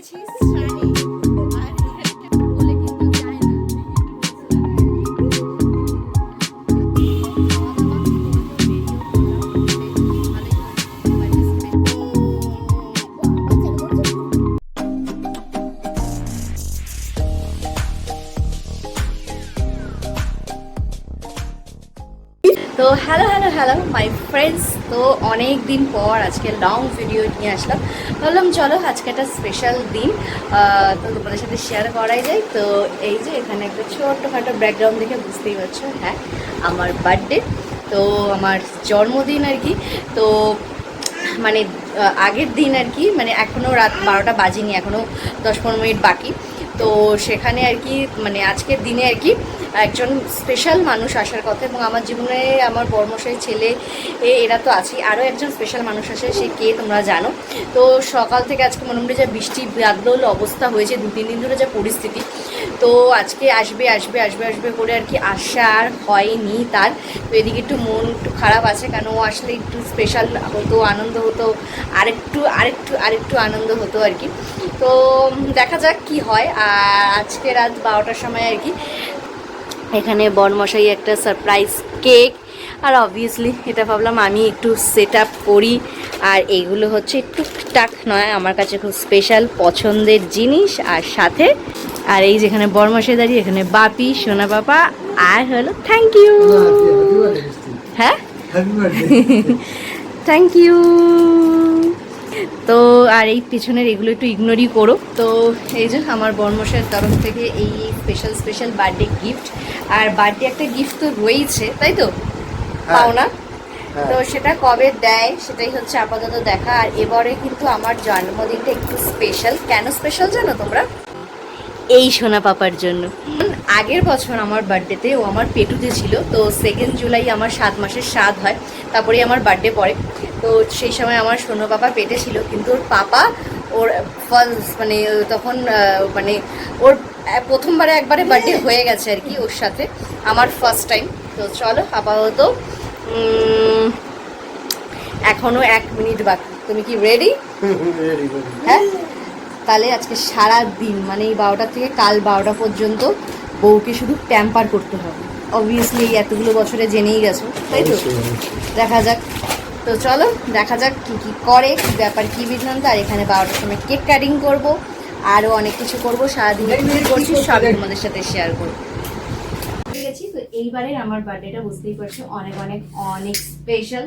গেছি স্নানে আর এখানে বলে কিন্তু যায় না তো hello hello hello my friends. তো অনেক দিন পর আজকে লং ভিডিও নিয়ে আসলাম, ভাবলাম চলো আজকে একটা স্পেশাল দিন তো তোমাদের সাথে শেয়ার করাই যায়। তো এই যে এখানে একটা ছোট্টখাটো ব্যাকগ্রাউন্ড দেখে বুঝতেই পারছো, হ্যাঁ আমার বার্থডে, তো আমার জন্মদিন আর কি। তো মানে আগের দিন আর কি, মানে এখনও রাত 12টা বাজেনি, এখনও 10-15 মিনিট বাকি। তো সেখানে আর কি মানে আজকের দিনে আর কি একজন স্পেশাল মানুষ আসার কথা, এবং আমার জীবনে আমার বড়মশাই ছেলে এরা তো আছেই, আরও একজন স্পেশাল মানুষ আসে, সে কে তোমরা জানো। তো সকাল থেকে আজকে মোটামুটি যা বৃষ্টি বাদল অবস্থা হয়েছে 2-3 দিন ধরে যা পরিস্থিতি, তো আজকে আসবে আসবে আসবে আসবে করে আর কি আসা আর হয়নি তার। তো এদিকে একটু মন একটু খারাপ আছে, কেন ও আসলে একটু স্পেশাল হতো, আনন্দ হতো, আরেকটু আরেকটু আরেকটু আনন্দ হতো আর কি। তো দেখা যাক কি হয়। আর আজকে রাত 12টার সময় আর কি এখানে বরমশাই একটা সারপ্রাইজ কেক, আর অবভিয়াসলি এটা ভাবলাম আমি একটু সেট আপ করি। আর এইগুলো হচ্ছে টুকটাক নয়, আমার কাছে খুব স্পেশাল পছন্দের জিনিস। আর সাথে আর এই যেখানে বরমশাই দাঁড়িয়ে, এখানে বাপি সোনা বাবা, আর হলো থ্যাংক ইউ। হ্যাঁ থ্যাংক ইউ। তো আর এই পিছনের এগুলো একটু ইগনোরই করো। তো এই যে আমার বরমশাইয়ের তরফ থেকে এই স্পেশাল স্পেশাল বার্থডে গিফট। আর বার্থডে একটা গিফট তো রয়েছে, তাই তো পাওনা, তো সেটা কবে দেয় সেটাই হচ্ছে আপাতত দেখা। আর এবারে কিন্তু আমার জন্মদিনটা একটু স্পেশাল। কেন স্পেশাল জানো তোমরা? এই সোনা পাপার জন্য। আগের বছর আমার বার্থডেতে ও আমার পেটুতে ছিল, তো 2 জুলাই আমার 7 মাসের স্বাদ হয়, তারপরেই আমার বার্থডে পড়ে। তো সেই সময় আমার সোনা পাপা পেটে ছিল, কিন্তু ওর পাপা ওর ফার্স্ট মানে তখন মানে ওর প্রথমবারে একবারে বার্থডে হয়ে গেছে আর কি ওর সাথে, আমার ফার্স্ট টাইম। তো চলো আপাতত এখনো 1 মিনিট বাকি, তুমি কি রেডি? হ্যাঁ, তাহলে আজকে সারা দিন মানে এই 12টা থেকে কাল 12টা পর্যন্ত বউকে শুধু ট্যাম্পার করতে হবে। অবভিয়াসলি এই এতগুলো বছরে জেনেই গেছো, তাই তো? দেখা যাক। তো চলো দেখা যাক কী কী করে, কী ব্যাপার, কী বৃত্তান্ত। আর এখানে 12টার সময় কেক কাটিং করবো, আরও অনেক কিছু করবো, সারাদিনে কী করছি সবই তোমাদের সাথে শেয়ার করবো। ঠিক আছে, তো এইবারের আমার বার্থডেটা বুঝতেই পারছো অনেক অনেক অনেক স্পেশাল।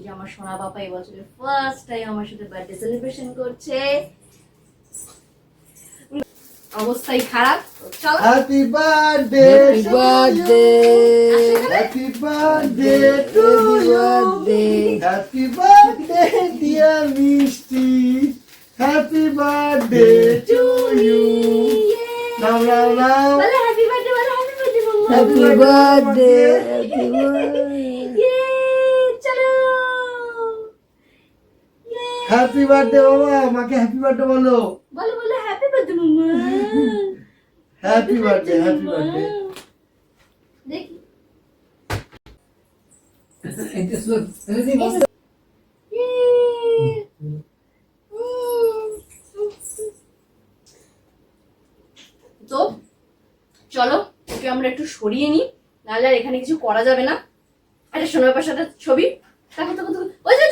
যে আমার সোনা বাবা এবছরের ফার্স্ট টাইম আমার সাথে বার্থডে সেলিব্রেশন করছে, অবস্থাই খারাপ। চলো happy birthday happy birthday happy birthday to you birthday happy birthday dear Mishti happy birthday to you নাও নাও নাও বলে হ্যাপি বার্থডে, বলে happy birthday mamma, happy birthday happy ইয়ে চলো হ্যাপি বার্থডে বাবা আমাকে হ্যাপি বার্থডে বলো বলো বলো happy birthday mamma, happy birthday happy birthday দেখি তো চলো ওকে আমরা একটু সরিয়ে নিই, নাহলে আর এখানে কিছু করা যাবে না। আরে সোনার পাশাটা ছবি দেখো তো, ওই যে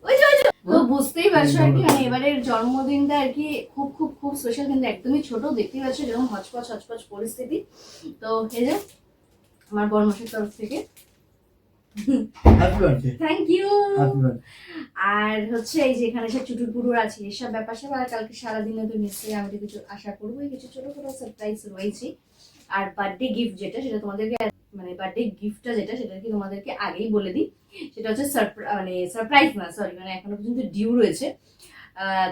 ওই যে তো বুঝতেই পারছো আর কি, মানে এবারের জন্মদিনটা আর কি খুব খুব খুব স্পেশাল, কিন্তু একদমই ছোট, দেখতেই পাচ্ছ যেরকম হচপচ হচপচ পরিস্থিতি। তো এই যে আমার বড়মশাইয়ের তরফ থেকে happy birthday thank you. Happy birthday আর হচ্ছে এই যে এখানে সব চুটুর পুটুর আছে, এসব ব্যাপার সব। আর কালকে সারাদিনে তো নিশ্চয়ই আমি তো কিছু আশা করবো, কিছু ছোটখাটো সারপ্রাইজ রয়েছে। আর বার্থডে গিফট যেটা, সেটা তোমাদেরকে মানে বার্থডে গিফটটা যেটা, সেটা কি তোমাদেরকে আগেই বলে দিই, সেটা হচ্ছে মানে সারপ্রাইজ না, সরি, মানে এখনো পর্যন্ত ডিউ রয়েছে।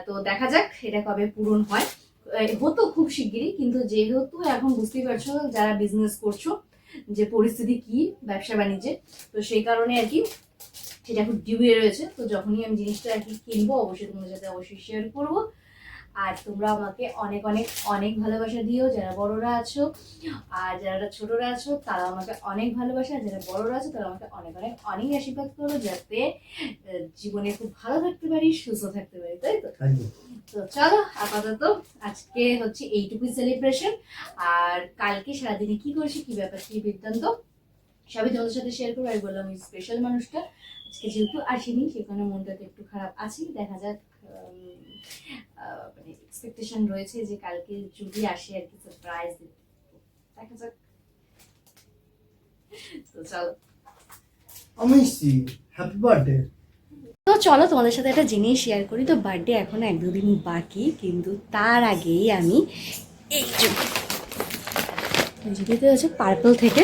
তো দেখা যাক এটা কবে পূরণ হয়। হতো খুব শিগগিরই, কিন্তু যেহেতু এখন বুঝতেই পারছো যারা বিজনেস করছো যে পরিস্থিতি কি ব্যবসা বাণিজ্যে, তো সেই কারণে আর কি সেটা এখন ডিউয়ে রয়েছে। তো যখনই আমি জিনিসটা আর কি কিনবো অবশ্যই তোমাদের সাথে অবশ্যই শেয়ার করবো। আর তোমরা আমাকে অনেক অনেক অনেক ভালোবাসা দিও, যারা বড়রা আছো। আর যারা ছোটরা আছো তারা আমাকে অনেক ভালোবাসা, আর যারা বড়রা আছো তারা আমাকে অনেক অনেক অনেক আশীর্বাদ করো, যাতে জীবনে খুব ভালো থাকতে পারি, সুস্থ থাকতে পারি, তাই তো? তো চলো, আপাতত আজকে হচ্ছে এইটুকুই সেলিব্রেশন। আর কালকে সারাদিনে কি করেছি, কি ব্যাপার, কি বৃত্তান্ত সবই তোমাদের সাথে শেয়ার করবো। আমি বললাম এই স্পেশাল মানুষটা আজকে যেহেতু আসেনি, সেখানে মনটাতে একটু খারাপ আছে। দেখা যাক, মানে এক্সপেকটেশন রয়েছে যে কালকে যদি আসে আর কি সারপ্রাইজ দিতে, দেখা যাক। তো চলো, অমিশি হ্যাপি বার্থডে। তো চলো তোমাদের সাথে একটা জিনিস শেয়ার করি। তো বার্থডে এখন 1-2 দিন বাকি, কিন্তু তার আগেই আমি এই যেতে হচ্ছে পার্পল থেকে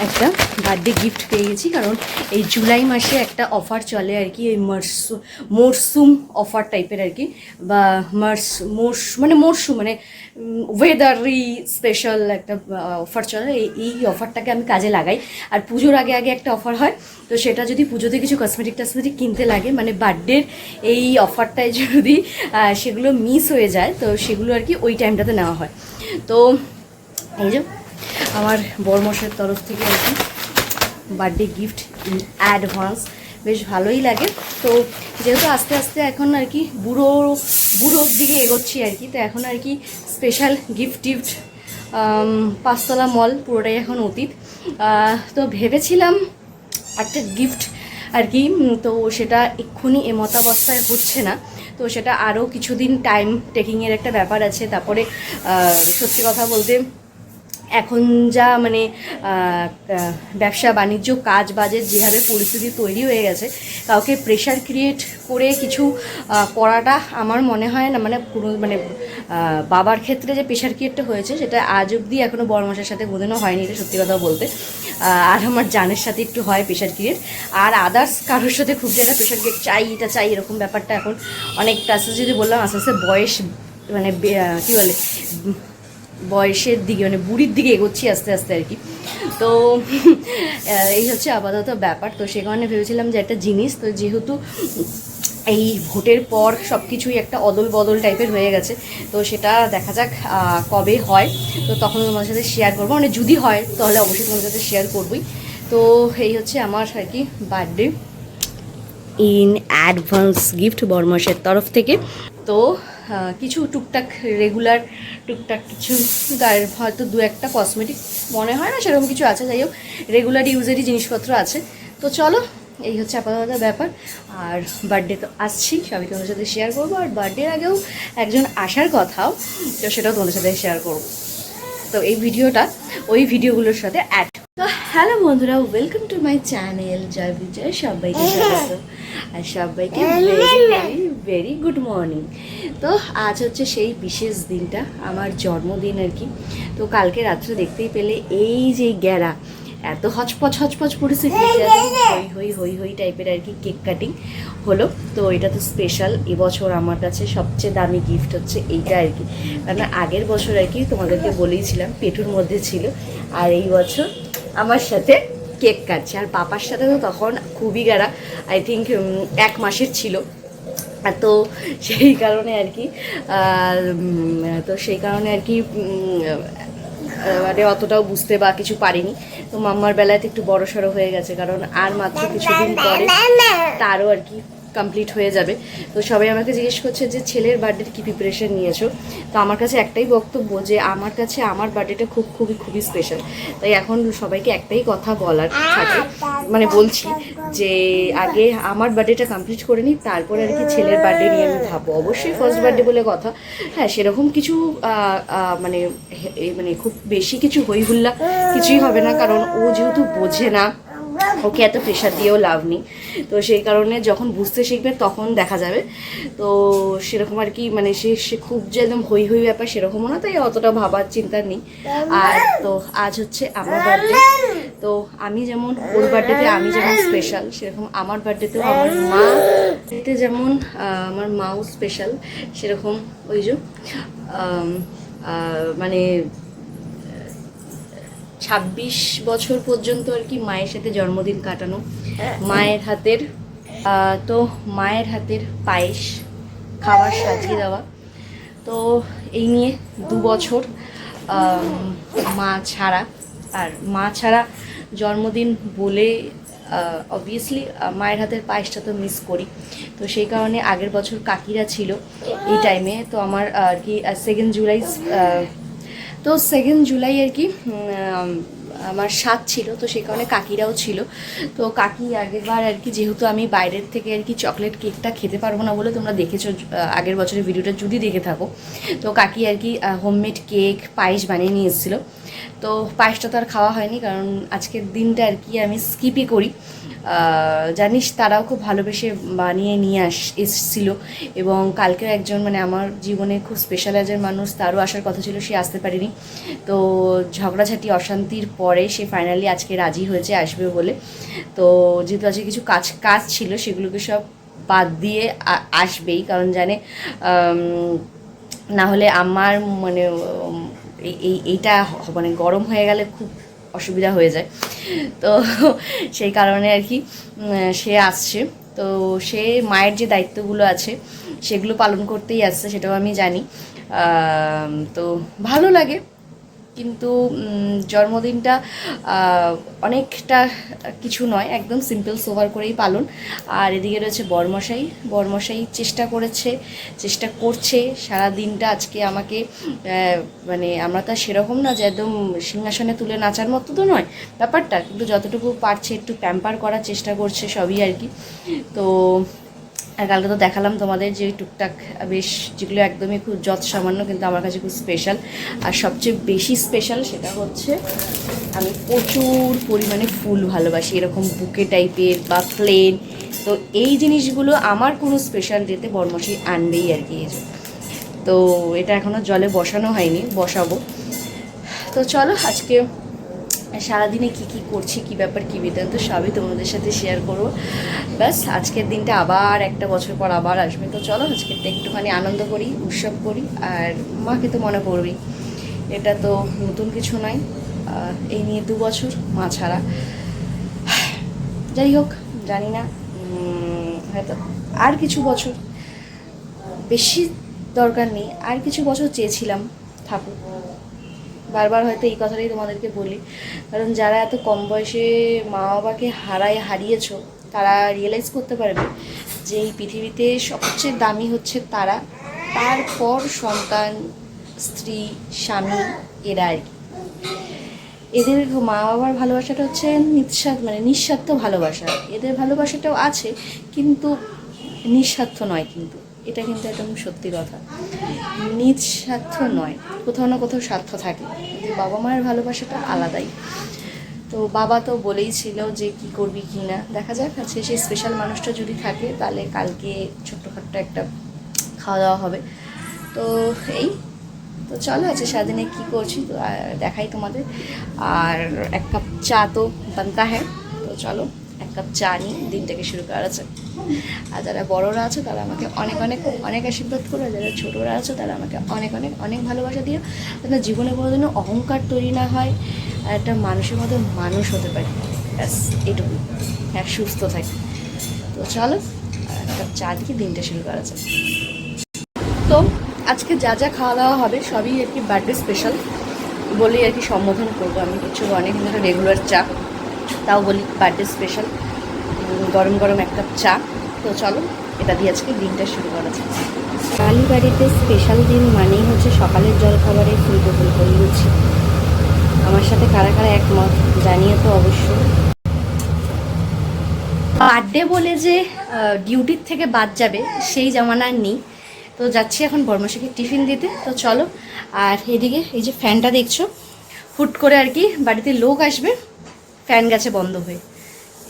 একটা বার্থডে গিফট পেয়ে গেছি। কারণ এই জুলাই মাসে একটা অফার চলে আর কি, ওই মরশুম অফার টাইপের আর কি, বা মরশুম মানে ওয়েদারি স্পেশাল একটা অফার চলে। এই অফারটাকে আমি কাজে লাগাই। আর পুজোর আগে আগে একটা অফার হয়, তো সেটা যদি পুজোতে কিছু কসমেটিক কিনতে লাগে, মানে বার্থডের এই অফারটায় যদি সেগুলো মিস হয়ে যায়, তো সেগুলো আর কি ওই টাইমটাতে নেওয়া হয়। তো এই যে আমার বড়মশাইয়ের তরফ থেকে আর কি বার্থডে গিফট ইন অ্যাডভান্স, বেশ ভালোই লাগে। তো যেহেতু আস্তে আস্তে এখন আর কি বুড়োর দিকে এগোচ্ছি আর কি, তো এখন আর কি স্পেশাল গিফট 5তলা মল পুরোটাই এখন অতীত। তো ভেবেছিলাম একটা গিফট আর কি, তো সেটা এক্ষুনি এমতাবস্থায় হচ্ছে না, তো সেটা আরও কিছুদিন টাইম টেকিংয়ের একটা ব্যাপার আছে। তারপরে সত্যি কথা বলতে এখন যা মানে ব্যবসা বাণিজ্য কাজ বাজের যেভাবে পরিস্থিতি তৈরি হয়ে গেছে, কাউকে প্রেশার ক্রিয়েট করে কিছু করাটা আমার মনে হয় না, মানে পুরো মানে বাবার ক্ষেত্রে যে প্রেশার ক্রিয়েটটা হয়েছে সেটা আজ অবধি এখনও বড়মাসের সাথে বোঝানো হয়নি, এটা সত্যি কথা বলতে। আর আমার জানের সাথে একটু হয় প্রেশার ক্রিয়েট, আর আদার্স কারোর সাথে খুব জায়গা প্রেশার ক্রিয়েট চাই, এটা চাই, এরকম ব্যাপারটা এখন অনেকটা আস্তে যদি বললাম আস্তে আস্তে বয়স মানে কী বলে বয়সের দিকে মানে বুড়ির দিকে এগোচ্ছি আস্তে আস্তে আর কি। তো এই হচ্ছে আপাতত ব্যাপার। তো সে কারণে ভেবেছিলাম যে একটা জিনিস, তো যেহেতু এই ভোটের পর সব কিছুই একটা অদল বদল টাইপের হয়ে গেছে, তো সেটা দেখা যাক কবে হয়, তো তখন তোমাদের সাথে শেয়ার করবো। মানে যদি হয় তাহলে অবশ্যই তোমাদের সাথে শেয়ার করবই। তো এই হচ্ছে আমার আর কি বার্থডে ইন অ্যাডভান্স গিফট বড়মাসের তরফ থেকে। তো কিছু টুকটাক রেগুলার টুকটাক কিছু গায়ের হয়তো 2-1টা কসমেটিক মনে হয় না সেরকম কিছু আছে, যাই হোক রেগুলার ইউজেরই জিনিসপত্র আছে। তো চলো, এই হচ্ছে আপাতত ব্যাপার। আর বার্থডে তো আসছি, সবই তোমাদের সাথে শেয়ার করবো। আর বার্থডের আগেও একজন আসার কথাও, তো সেটাও তোমাদের সাথে শেয়ার করবো। তো এই ভিডিওটা ওই ভিডিওগুলোর সাথে অ্যাড। তো হ্যালো বন্ধুরা, ওয়েলকাম টু মাই চ্যানেল জয় বিজয়, সবাইকে স্বাগত আর সবাইকে ভেরি ভেরি গুড মর্নিং। তো আজ হচ্ছে সেই বিশেষ দিনটা, আমার জন্মদিন আর কি। তো কালকে রাত্রে দেখতেই পেলে এই যে গ্যারা এত হচপচ পরিস্থিতি, হই টাইপের আর কি কেক কাটিং হলো। তো এটা তো স্পেশাল, এবছর আমার কাছে সবচেয়ে দামি গিফট হচ্ছে এইটা আর কি। কারণ আগের বছর আর কি তোমাদেরকে বলেইছিলাম পেটুর মধ্যে ছিল, আর এই বছর আমার সাথে কেক কাটছে। আর পাপার সাথে তো তখন খুবই গাড়া, আই থিঙ্ক 1 মাসের ছিল। তো সেই কারণে আর কি মানে অতটাও বুঝতে বা কিছু পারিনি। তো মাম্মার বেলায় তো একটু বড়সড় হয়ে গেছে, কারণ আর মাত্র কিছুদিন পরে তারও আর কি কমপ্লিট হয়ে যাবে। তো সবাই আমাকে জিজ্ঞেস করছে যে ছেলের বার্থডের কী প্রিপারেশন নিয়েছো। তো আমার কাছে একটাই বক্তব্য যে আমার কাছে আমার বার্থডেটা খুবই স্পেশাল। তাই এখন সবাইকে একটাই কথা বলার থাকে, মানে বলছি যে আগে আমার বার্থডেটা কমপ্লিট করে নিই, তারপরে আর কি ছেলের বার্থডে নিয়ে আমি ভাববো। অবশ্যই ফার্স্ট বার্থডে বলে কথা, হ্যাঁ সেরকম কিছু মানে মানে খুব বেশি কিছু হই হুল্লা কিছুই হবে না, কারণ ও যেহেতু বোঝে না, ওকে এত প্রেশার দিয়েও লাভ নেই। তো সেই কারণে যখন বুঝতে শিখবে তখন দেখা যাবে। তো সেরকম আর কি মানে সে খুব যে একদম হই ব্যাপার সেরকমও না, তাই অতটা ভাবার চিন্তা নেই। আর তো আজ হচ্ছে আমার বার্থডে, তো আমি যেমন ওর বার্থডেতে আমি যেমন স্পেশাল, সেরকম আমার বার্থডেতেও আমার মা যেমন আমার মাও স্পেশাল, সেরকম ওই যে মানে 26 বছর পর্যন্ত আর কি মায়ের সাথে জন্মদিন কাটানো, মায়ের হাতের তো মায়ের হাতের পায়েস খাবার সাজিয়ে দেওয়া, তো এই নিয়ে 2 বছর মা ছাড়া। আর মা ছাড়া জন্মদিন বলে অবভিয়াসলি মায়ের হাতের পায়েসটা তো মিস করি। তো সেই কারণে আগের বছর কাকিরা ছিল এই টাইমে। তো আমার আর কি 2 জুলাই, তো 2 জুলাই আর কি আমার 7 ছিল, তো সেই কারণে কাকিরাও ছিল। তো কাকি আগেরবার আর কি, যেহেতু আমি বাইরের থেকে আর কি চকলেট কেকটা খেতে পারবো না বলে, তোমরা দেখেছো আগের বছরের ভিডিওটা যদি দেখে থাকো, তো কাকি আর কি হোমমেড কেক পায়েস বানিয়ে নিয়ে এসেছিলো। তো পায়েসটা তো আর খাওয়া হয়নি, কারণ আজকের দিনটা আর কি আমি স্কিপই করি। জানিস তারাও খুব ভালোবেসে বানিয়ে নিয়ে এসেছিল। এবং কালকেও একজন মানে আমার জীবনে খুব স্পেশাল একজন মানুষ, তারও আসার কথা ছিল, সে আসতে পারেনি। তো ঝগড়াঝাটি অশান্তির পরে সে ফাইনালি আজকে রাজি হয়েছে আসবে বলে। তো যেহেতু আজকে কিছু কাজ ছিল, সেগুলোকে সব বাদ দিয়ে আসবেই, কারণ জানে না হলে আমার মানে এইটা মানে গরম হয়ে গেলে খুব অসুবিধা হয়ে যায়। তো সেই কারণে আর কি সে আসছে। তো সে মায়ের যে দায়িত্বগুলো আছে সেগুলো পালন করতেই আসছে, সেটাও আমি জানি। তো ভালো লাগে, কিন্তু জন্মদিনটা অনেকটা কিছু নয়, একদম সিম্পল সোভার করেই পালন। আর এদিকে রয়েছে বরমশাই চেষ্টা করছে সারা দিনটা আজকে আমাকে মানে আমরা তো সেরকম না যে একদম সিংহাসনে তুলে নাচার মতো তো নয় ব্যাপারটা, কিন্তু যতটুকু পারছে একটু প্যাম্পার করার চেষ্টা করছে সবই আর কি। তো আর কালকে তো দেখালাম তোমাদের যে টুকটাক বেশ যেগুলো একদমই খুব যত সামান্য, কিন্তু আমার কাছে খুব স্পেশাল। আর সবচেয়ে বেশি স্পেশাল সেটা হচ্ছে আমি প্রচুর পরিমাণে ফুল ভালোবাসি, এরকম বুকে টাইপের বা প্লেন। তো এই জিনিসগুলো আমার কোনো স্পেশাল ডেতে বরমশাই আনবেই আর কি। তো এটা এখনও জলে বসানো হয়নি, বসাবো। তো চলো আজকে সারাদিনে কি করছি, কি ব্যাপার, কি বৃত্তান্ত সবই তোমাদের সাথে শেয়ার করবো। ব্যাস আজকের দিনটা আবার একটা বছর পর আবার আসবে। তো চলো আজকেরটা একটুখানি আনন্দ করি, উৎসব করি। আর মাকে তো মনে পড়বেই, এটা তো নতুন কিছু নয়। এই নিয়ে 2 বছর মা ছাড়া। যাই হোক, জানি না হয়তো আর কিছু বছর, বেশি দরকার নেই, আর কিছু বছর চেয়েছিলাম থাকুক। বারবার হয়তো এই কথাটাই তোমাদেরকে বলি, কারণ যারা এত কম বয়সে মা বাবাকে হারিয়েছো, তারা রিয়েলাইজ করতে পারবে যে এই পৃথিবীতে সবচেয়ে দামি হচ্ছে তারা, তারপর সন্তান, স্ত্রী, স্বামী, এরা আর কি। এদের মা বাবার ভালোবাসাটা হচ্ছে নিঃস্বার্থ ভালোবাসা। এদের ভালোবাসাটাও আছে, কিন্তু নিঃস্বার্থ নয়। কিন্তু এটা কিন্তু একদম সত্যি কথা, নিঃস্বার্থ নয়, কোথাও না কোথাও স্বার্থ থাকে। কিন্তু বাবা মায়ের ভালোবাসাটা আলাদাই। তো বাবা তো বলেইছিল যে কি করবি কি না, দেখা যাক। আজকে সেই স্পেশাল মানুষটা যদি থাকে, তাহলে কালকে ছোট্টখাট্ট একটা খাওয়া দাওয়া হবে। তো এই তো চলো আজকে সারাদিনে কী করছি তো দেখাই তোমাদের। আর 1 কাপ চা তো বানতা হ্যাঁ। তো চলো 1 কাপ চা নিয়ে দিনটাকে শুরু করা আছে। আর যারা বড়রা আছে তারা আমাকে অনেক অনেক অনেক আশীর্বাদ করো, আর যারা ছোটরা আছে তারা আমাকে অনেক অনেক অনেক ভালোবাসা দিও, যেন জীবনে কোনো দিনও অহংকার তৈরি না হয়, আর একটা মানুষের মতো মানুষ হতে পারি। ব্যাস এইটুকু, হ্যাঁ, সুস্থ থাকি। তো চলো 1 কাপ চা দিয়ে দিনটা শুরু করা আছে। তো আজকে যা যা খাওয়া দাওয়া হবে সবই আর কি বার্থডে স্পেশাল বলেই আর কি সম্বোধন করবো আমি। কিছু অনেক ধরে রেগুলার চা, তাও বলি বার্থডে স্পেশাল, গরম গরম 1 কাপ চা। তো চলো এটা দিয়ে আজকে দিনটা শুরু করা যায়। বাঙালি বাড়িতে স্পেশাল দিন মানেই হচ্ছে সকালের জলখাবারে ফুলকো লুচি। আমার সাথে কারা কারা একমত জানিয়ে তো অবশ্যই। বার্থডে বলে যে ডিউটির থেকে বাদ যাবে সেই জামানার নেই। তো যাচ্ছি এখন বর্মশাকে টিফিন দিতে। তো চলো। আর এদিকে এই যে ফ্যানটা দেখছো, হুট করে আর কি বাড়িতে লোক আসবে, ফ্যান গেছে বন্ধ হয়ে,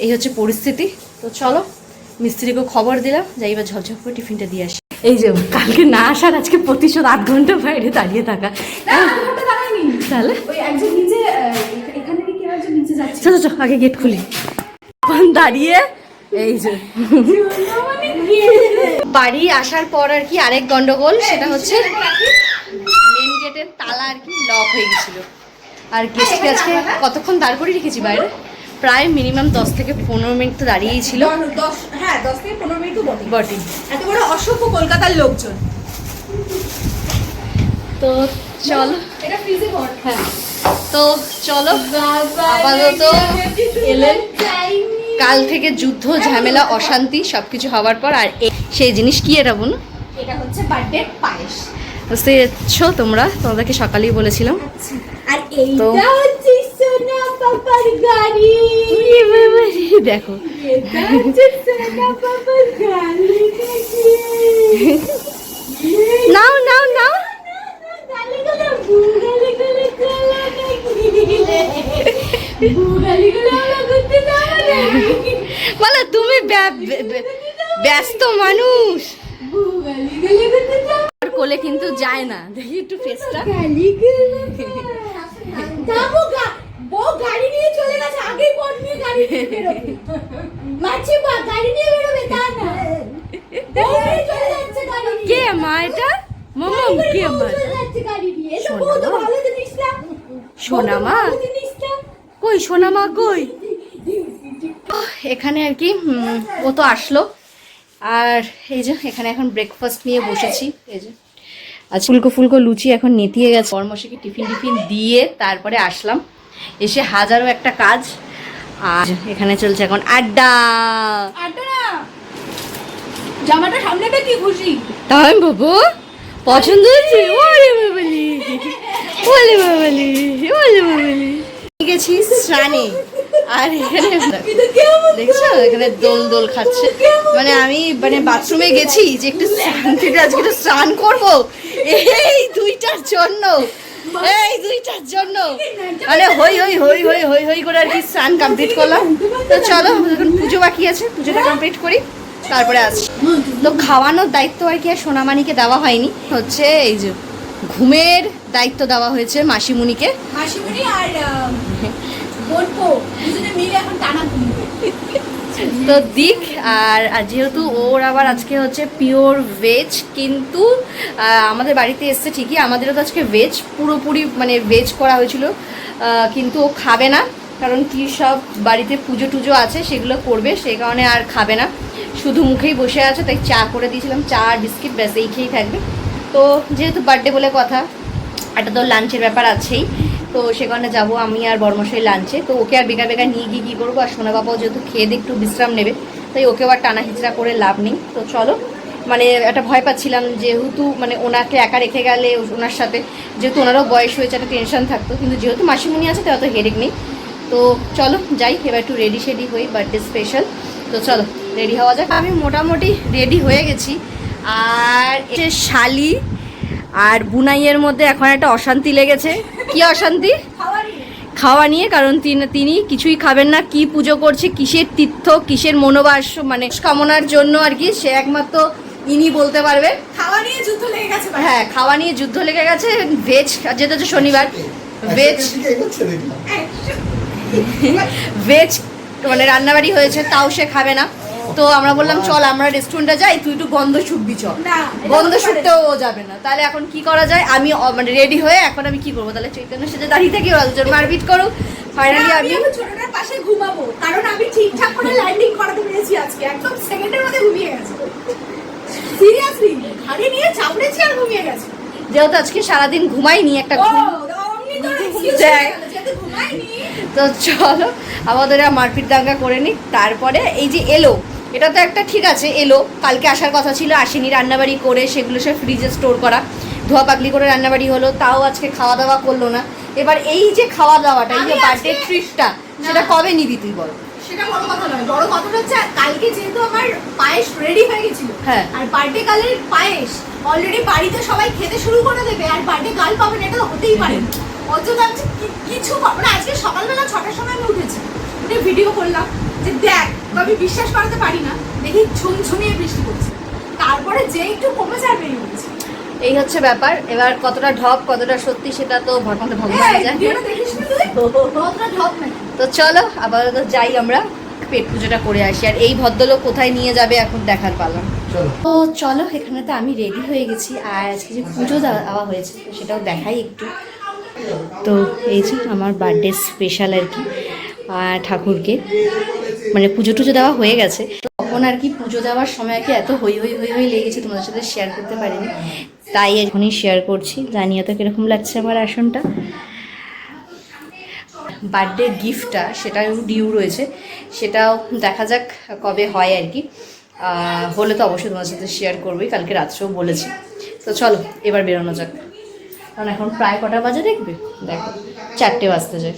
এই হচ্ছে পরিস্থিতি। তো চলো মিস্ত্রিকে খবর দিলাম, যাই বা ঝকঝক করে টিফিনটা দিয়ে আসি। এই যে কালকে না আসার আজকে প্রতিশোধ, 8 ঘন্টা বাইরে দাঁড়িয়ে থাকা। তাহলে চলো আগে গেট খুলি, দাঁড়িয়ে এই যে বাড়ি আসার পর আর কি আরেক গন্ডগোল, সেটা হচ্ছে মেন গেটের তালা আর কি লক হয়ে গেছিল। আর গেস্টকে আজকে কতক্ষণ দাঁড় করে রেখেছি বাইরে, প্রায় মিনিমাম 10 থেকে 15 মিনিট তো দাঁড়িয়েই ছিল। 10 থেকে 15 মিনিট তো বটে। বটে এত বড় অসভ্য কলকাতার লোকজন। তো চলো, হ্যাঁ তো চলো আপাতত এলেন। কাল থেকে যুদ্ধ ঝামেলা অশান্তি সবকিছু হওয়ার পর আর সেই জিনিস কি এটা বলো? এটা হচ্ছে বার্থডে পায়েস। বুঝতে পারছো তোমরা, তোমাদেরকে সকালেই বলেছিলাম। আর এইটা হচ্ছে সোনা পাপার গাড়ি। দেখো এটা হচ্ছে সোনা পাপার গাড়ি। নাও নাও নাও। বলো তুমি ব্যস্ত মানুষ, কোলে কিন্তু যায় না। দেখি একটু ফেসটা। গাড়ি নিয়ে চলে গেছে, আগেই বল নিয়ে গাড়ি নিয়ে বেরোবে। মাছি বা গাড়ি নিয়ে বেরোবে তা না, বউ নিয়ে চলে যাচ্ছে গাড়ি নিয়ে। কে মা এটা? মামা কে মা? চলে যাচ্ছে গাড়ি নিয়ে। এটা বহুত ভালো জিনিস না? সোনা মা ভালো জিনিস না? কই? সোনা মা কই? এখানে আর কি ও তো আসলো, আর এই যে এখানে এখন ব্রেকফাস্ট নিয়ে বসেছি। এই যে আজ ফুলকো ফুলকো লুচি এখন নেতিয়ে গেছে। কর্মশীকে টিফিন টিফিন দিয়ে তারপরে আসলাম, এসে হাজারো একটা কাজ। আর এখানে চলছে এখন আড্ডা। আটা না, জামাটা সামনেটা কি খুশি? তাই বাবু পছন্দ হয়েছে? ওরে বাবালি, ওরে বাবালি, ওরে বাবালি। গেছি স্নানে, আর এখানে দেখছো এখানে দোল দোল খাচ্ছে। মানে আমি মানে বাথরুমে গেছি যে একটু শান্তিতে আজকে একটু স্নান করবো, এই দুইটার জন্য, এই দুইটার জন্য মানে হই হই হই হই হই হই করে আর কি স্নান কমপ্লিট করলাম। তো চলো এখন পুজো বাকি আছে, পুজোটা কমপ্লিট করি তারপরে আসছি। তো খাওয়ানোর দায়িত্ব আর কি আর সোনামানিকে দেওয়া হয়নি, হচ্ছে এই যে ঘুমের দায়িত্ব দেওয়া হয়েছে মাসিমুনিকে। মাসিমণি আর বোনপো দুজনে মিলে এখন টানা ঘুমবে। তো দিক আর যেহেতু ওর আবার আজকে হচ্ছে পিওর ভেজ, কিন্তু আমাদের বাড়িতে এসছে ঠিকই, আমাদেরও তো আজকে ভেজ, পুরোপুরি মানে ভেজ করা হয়েছিল, কিন্তু ও খাবে না, কারণ কি সব বাড়িতে পুজো টুজো আছে সেগুলো করবে, সেই কারণে আর খাবে না, শুধু মুখেই বসে আছে। তাই চা করে দিয়েছিলাম, চা আর বিস্কিট, ব্যাস এই খেয়েই থাকবে। তো যেহেতু বার্থডে বলে কথা, একটা তো লাঞ্চের ব্যাপার আছেই, তো সেখানে যাবো আমি আর বর্মশাই লাঞ্চে। তো ওকে আর বেকার বেকার নিয়ে গিয়ে কী করবো, আর সোনা বাবাও যেহেতু খেয়ে দিয়ে একটু বিশ্রাম নেবে, তাই ওকেও আর টানা হিচড়া করে লাভ নেই। তো চলো, মানে একটা ভয় পাচ্ছিলাম যেহেতু মানে ওনাকে একা রেখে গেলে ওনার সাথে, যেহেতু ওনারও বয়স হয়েছে একটা টেনশন থাকতো, কিন্তু যেহেতু মাসিমণি আছে তাই অত হেডেক নেই। তো চলো যাই, এবার একটু রেডি শেডি হই, বার্থডে স্পেশাল। তো চলো রেডি হওয়া যাক। আমি মোটামুটি রেডি হয়ে গেছি, আর এ শালি আর বুনাইয়ের মধ্যে এখন একটা অশান্তি লেগেছে। কি অশান্তি? খাওয়া নিয়ে। কারণ তিনি কিছুই খাবেন না, কি পুজো করছে, কিসের তীর্থ, কিসের মনোবাস্য মানে কামনার জন্য আর কি, সে একমাত্র ইনি বলতে পারবে। খাওয়া নিয়ে যুদ্ধ লেগে গেছে। হ্যাঁ, খাওয়া নিয়ে যুদ্ধ লেগে গেছে। ভেজ যেটা হচ্ছে শনিবার, ভেজ ভেজ মানে রান্নাবাড়ি হয়েছে, তাও সে খাবে না। তো আমরা বললাম চল আমরা রেস্টুরেন্টে যাই, তুই একটু গন্ধ শুকবি, চল। গন্ধ শুকতেও ও যাবে না। তাহলে এখন কি করা যায়? আমি মানে রেডি হয়ে এখন আমি কি করবো? তাহলে চৈতন্য সেজে দাঁড়িয়ে থেকে ওরা দুজন মারপিট করুক। ফাইনালি আমি ছোটটার পাশে ঘুমাবো, কারণ আমি ঠিকঠাক করে ল্যান্ডিং করাতে পেরেছি আজকে, একদম সেকেন্ডের মধ্যে ঘুমিয়ে গেছে। সিরিয়াসলি ঘাড়ে নিয়ে চাপড়েছি আর ঘুমিয়ে গেছে। যেহেতু আজকে সারাদিন ঘুমাইনি, একটা তো চলো আমাদের মারপিট দাঙ্গা করে নিক। তারপরে এই যে এলো, এটা তো একটা ঠিক আছে, এলো, কালকে আসার কথা ছিল, আসেনি, রান্নাবাড়ি করে সেগুলো সব ফ্রিজে স্টোর করা, ধোয়া পাকলি করে রান্নাবাড়ি হলো, তাও আজকে খাওয়া দাওয়া করলো না। এবার এই যে খাওয়া দাওয়াটা, এই যে বার্থডে ট্রিটটা, সেটা কবে নিবি তুই বল? সেটা বড় কথা নয়, বড় কথাটা হচ্ছে কালকে যেহেতু আমার পায়েস রেডি হয়ে গেছিল, হ্যাঁ, আর বার্থডে কালের পায়েস অলরেডি বাড়িতে সবাই খেতে শুরু করে দেবে, আর বার্থডে গার্ল পাবেন, এটা তো হতেই পারে না। অথচ আমি কিছু মানে আজকে সকালবেলা 6টার সময় আমি উঠেছি, উঠে ভিডিও করলাম যে দেখ, আমি বিশ্বাস করাতে পারি না, দেখি ঝুমঝুমিয়ে বৃষ্টি পড়ছে, তারপরে যে একটু কমেছে আর বেরিয়ে পড়েছে। এই হচ্ছে ব্যাপার। এবার কতটা ঢপ কতটা সত্যি সেটা তো ভগবান জানে। তো চলো আপাতত যাই, আমরা পেট পুজোটা করে আসি। আর এই ভদ্রলোক কোথায় নিয়ে যাবে এখন দেখার পালাম। তো চলো, এখানে তো আমি রেডি হয়ে গেছি, আর আজকে যে পুজো দেওয়া হয়েছে তো সেটাও দেখাই একটু। তো এই যে আমার বার্থডে স্পেশাল আর কি, ঠাকুরকে মানে পুজো টুজো দেওয়া হয়ে গেছে। তখন আর কি পুজো দেওয়ার সময় আর কি এত হই হই হই হই লেগেছে, তোমাদের সাথে শেয়ার করতে পারিনি। তাই এখনই শেয়ার করছি। জানিও তো কীরকম লাগছে আমার আসনটা। বার্থডে গিফটটা সেটাও ডিউ রয়েছে, সেটাও দেখা যাক কবে হয় আর কি। হলে তো অবশ্যই তোমার সাথে শেয়ার করবোই, কালকে রাত্রেও বলেছি। তো চলো এবার বেরোনো যাক, কারণ এখন প্রায় কটা বাজে দেখবে, দেখো 4টে বাজতে যায়।